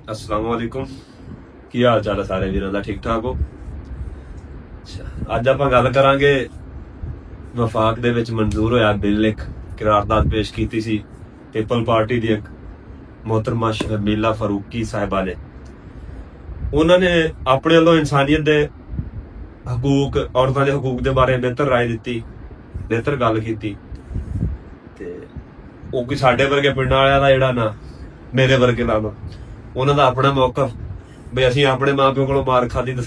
अस्सलाम वालेकुम। ਕੀ ਹਾਲ ਚਾਲ ਹੈ ਸਾਰੇ ਵੀਰਾਂ ਦਾ? ਠੀਕ ਠਾਕ ਹੋ? ਅੱਜ ਆਪਾਂ ਗੱਲ ਕਰਾਂਗੇ ਵਫਾਕ ਦੇ ਵਿੱਚ ਮਨਜ਼ੂਰ ਹੋਇਆ ਬਿੱਲ, ਇੱਕ ਕਰਾਰਦਾਦ ਪੇਸ਼ ਕੀਤੀ ਸੀ ਪੀਪਲ ਪਾਰਟੀ ਦੀ ਇੱਕ ਮੁਹਤਰਮਾ ਸ਼ਰਮੀਲਾ ਫਾਰੂਕੀ ਸਾਹਿਬਾ ਨੇ। ਉਹਨਾਂ ਨੇ ਆਪਣੇ ਵੱਲੋਂ ਇਨਸਾਨੀਅਤ ਦੇ ਹਕੂਕ, ਔਰਤਾਂ ਦੇ ਹਕੂਕ ਦੇ ਬਾਰੇ ਬਿਹਤਰ ਰਾਏ ਦਿੱਤੀ, ਬਿਹਤਰ ਗੱਲ ਕੀਤੀ। ਤੇ ਉਹ ਕੋਈ ਸਾਡੇ ਵਰਗੇ ਪਿੰਡਾਂ ਵਾਲਿਆਂ ਦਾ ਜਿਹੜਾ ਨਾ, ਮੇਰੇ ਵਰਗੇ ਲਾ ਲਓ, ਉਹਨਾਂ ਦਾ ਆਪਣਾ ਮੌਕਫ ਵੀ ਅਸੀਂ ਆਪਣੇ ਮਾਂ ਪਿਓ ਕੋਲੋਂ ਮਾਰ ਖਾਧੀ ਤੇ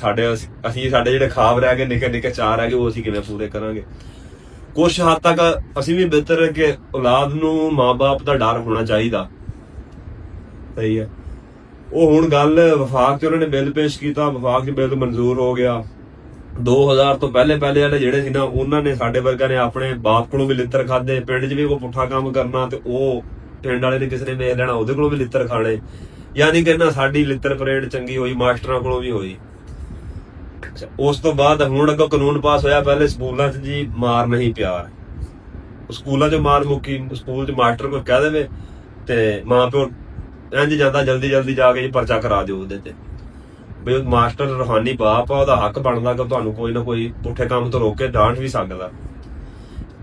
ਅਸੀਂ ਸਾਡੇ ਜਿਹੜੇ ਖਾਬ ਰਹਿ ਗਏ, ਨਿੱਕੇ ਨਿੱਕੇ ਚਾਅ ਰਹਿ ਗਏ, ਉਹ ਅਸੀਂ ਕਿਵੇਂ ਪੂਰੇ ਕਰਾਂਗੇ। ਕੁਛ ਹੱਦ ਤੱਕ ਅਸੀਂ ਵੀ ਬਿਹਤਰ ਕਿ ਔਲਾਦ ਨੂੰ ਮਾਂ-ਬਾਪ ਦਾ ਡਰ ਹੋਣਾ ਚਾਹੀਦਾ। ਸਹੀ ਹੈ। ਉਹ ਹੁਣ ਗੱਲ ਵਫਾਕ 'ਚ ਉਹਨਾਂ ਨੇ ਬਿੱਲ ਪੇਸ਼ ਕੀਤਾ, ਵਫਾਕ 'ਚ ਬਿੱਲ ਮਨਜ਼ੂਰ ਹੋ ਗਿਆ। 2000 ਤੋਂ ਪਹਿਲੇ ਵਾਲੇ ਜਿਹੜੇ ਸੀ ਨਾ, ਉਹਨਾਂ ਨੇ ਸਾਡੇ ਵਰਗਿਆਂ ਨੇ ਆਪਣੇ ਬਾਪ ਕੋਲੋਂ ਵੀ ਲਿੱਤਰ ਖਾਦੇ। ਪਿੰਡ 'ਚ ਵੀ ਕੋਈ ਪੁੱਠਾ ਕੰਮ ਕਰਨਾ ਤੇ ਉਹ ਪਿੰਡ ਵਾਲੇ ਨੇ ਕਿਸੇ ਨੇ ਵੇਖ ਲੈਣਾ, ਉਹਦੇ ਕੋਲੋਂ ਵੀ ਲਿੱਤਰ ਖਾਣੇ। ਯਾਨੀ ਕਿ ਨਾ ਸਾਡੀ ਲਿੱਤਰ ਪਰੇਡ ਚੰਗੀ ਹੋਈ, ਮਾਸਟਰਾਂ ਕੋਲੋਂ ਵੀ ਹੋਈ। ਉਸ ਤੋਂ ਬਾਅਦ ਹੁਣ ਅੱਗੋਂ ਕਾਨੂੰਨ ਪਾਸ ਹੋਇਆ, ਪਹਿਲੇ ਸਕੂਲਾਂ 'ਚ ਜੀ ਮਾਰ ਨਹੀਂ ਪਿਆਰ, ਸਕੂਲਾਂ 'ਚ ਮਾਰ ਮੁੱਕੀ। ਸਕੂਲ 'ਚ ਮਾਸਟਰ ਕੋਈ ਕਹਿ ਦੇਵੇ ਤੇ ਮਾਂ ਪਿਓ ਇੰਝ ਜਾਂਦਾ ਜਲਦੀ ਜਾ ਕੇ ਜੀ ਪਰਚਾ ਕਰਾ ਦਿਓ ਉਹਦੇ ਤੇ, ਵੀ ਉਹ ਮਾਸਟਰ ਰੂਹਾਨੀ ਬਾਪ ਆ, ਉਹਦਾ ਹੱਕ ਬਣਦਾ ਕਿ ਤੁਹਾਨੂੰ ਕੋਈ ਨਾ ਕੋਈ ਪੁੱਠੇ ਕੰਮ ਤੋਂ ਰੋਕ ਕੇ ਡਾਂਟ ਵੀ ਸਕਦਾ।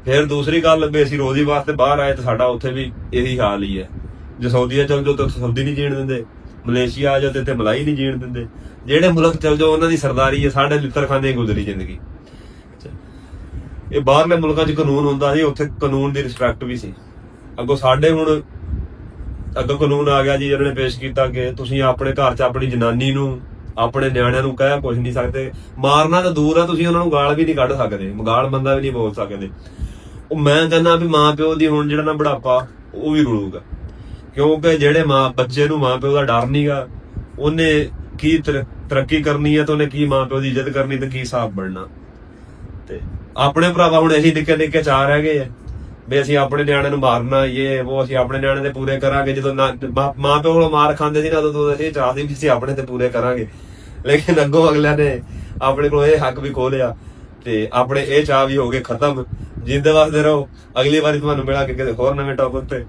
ਫਿਰ ਦੂਸਰੀ ਗੱਲ ਵੀ ਅਸੀਂ ਰੋਜ਼ੀ ਵਾਸਤੇ ਬਾਹਰ ਆਏ ਤੇ ਸਾਡਾ ਉੱਥੇ ਵੀ ਇਹੀ ਹਾਲ ਹੀ ਹੈ। ਜੇ ਸਊਦੀਆ ਚਲ ਜਾਓ ਤਾਂ ਸਊਦੀ ਨਹੀਂ ਜੀਣ ਦਿੰਦੇ, ਮਲੇਸ਼ੀਆ ਆ ਜਾਓ ਤੇ ਮਲਾਈ ਨਹੀਂ ਜੀਣ ਦਿੰਦੇ। ਜਿਹੜੇ ਮੁਲਕ ਚਲ ਜਾਓ ਉਹਨਾਂ ਦੀ ਸਰਦਾਰੀ ਹੈ, ਸਾਡੇ ਲਿੱਤਰਖਾਨੇ ਗੁਜ਼ਰੀ ਜ਼ਿੰਦਗੀ। ਇਹ ਬਾਹਰਲੇ ਮੁਲਕਾਂ 'ਚ ਕਾਨੂੰਨ ਹੁੰਦਾ ਸੀ, ਉੱਥੇ ਕਾਨੂੰਨ ਦੀ ਰਿਸਪੈਕਟ ਵੀ ਸੀ। ਅੱਗੋਂ ਸਾਡੇ ਹੁਣ ਅੱਗੋਂ ਕਾਨੂੰਨ ਆ ਗਿਆ ਜੀ, ਇਹਨਾਂ ਨੇ ਪੇਸ਼ ਕੀਤਾ ਕਿ ਤੁਸੀਂ ਆਪਣੇ ਘਰ 'ਚ ਆਪਣੀ ਜਨਾਨੀ ਨੂੰ, ਆਪਣੇ ਨਿਆਣਿਆਂ ਨੂੰ ਕਹਿ ਕੁਝ ਨਹੀਂ ਸਕਦੇ। ਮਾਰਨਾ ਤਾਂ ਦੂਰ ਆ, ਤੁਸੀਂ ਉਹਨਾਂ ਨੂੰ ਗਾਲ ਵੀ ਨਹੀਂ ਕੱਢ ਸਕਦੇ, ਗਾਲ ਬੰਦਾ ਵੀ ਨਹੀਂ ਬੋਲ ਸਕਦੇ। ਉਹ ਮੈਂ ਕਹਿੰਦਾ ਵੀ ਮਾਂ ਪਿਓ ਦੀ ਹੁਣ ਜਿਹੜਾ ਨਾ ਬੁਢਾਪਾ ਉਹ ਵੀ ਰੁਲੂਗਾ, ਕਿਉਂਕਿ ਜਿਹੜੇ ਬੱਚੇ ਨੂੰ ਮਾਂ ਪਿਓ ਦਾ ਡਰ ਨਹੀਂਗਾ, ਉਹਨੇ ਕੀ ਤਰੱਕੀ ਕਰਨੀ ਹੈ ਤੇ ਉਹਨੇ ਕੀ ਮਾਂ ਪਿਓ ਦੀ ਇੱਜ਼ਤ ਕਰਨੀ ਤੇ ਕੀ ਹਿਸਾਬ ਬਣਨਾ। ਤੇ ਆਪਣੇ ਭਰਾਵਾ ਹੁਣ ਅਸੀਂ ਨਿੱਕੇ ਚਾਹ ਰਹਿ ਗਏ ਆ ਵੀ ਅਸੀਂ ਆਪਣੇ ਨਿਆਣਿਆਂ ਨੂੰ ਮਾਰਨਾ, ਉਹ ਅਸੀਂ ਆਪਣੇ ਨਿਆਣੇ ਤੇ ਪੂਰੇ ਕਰਾਂਗੇ। ਜਦੋਂ ਮਾਂ ਪਿਓ ਕੋਲੋਂ ਮਾਰ ਖਾਂਦੇ ਸੀ ਨਾ, ਉਦੋਂ ਅਸੀਂ ਚਾਹਦੇ ਵੀ ਅਸੀਂ ਆਪਣੇ ਤੇ ਪੂਰੇ ਕਰਾਂਗੇ। ਲੇਕਿਨ ਅੱਗੋਂ ਅਗਲਿਆਂ ਨੇ ਆਪਣੇ ਕੋਲ ਇਹ ਹੱਕ ਵੀ ਖੋਹ ਲਿਆ ਤੇ ਆਪਣੇ ਇਹ ਚਾਹ ਵੀ ਹੋ ਗਏ ਖਤਮ। ਜਿੰਦੇ ਵਾਸਤੇ ਰਹੋ, ਅਗਲੀ ਵਾਰੀ ਤੁਹਾਨੂੰ ਮਿਲਾਂਗੇ ਕਿਸੇ ਹੋਰ ਨਵੇਂ ਟੌਪਿਕ ਤੇ।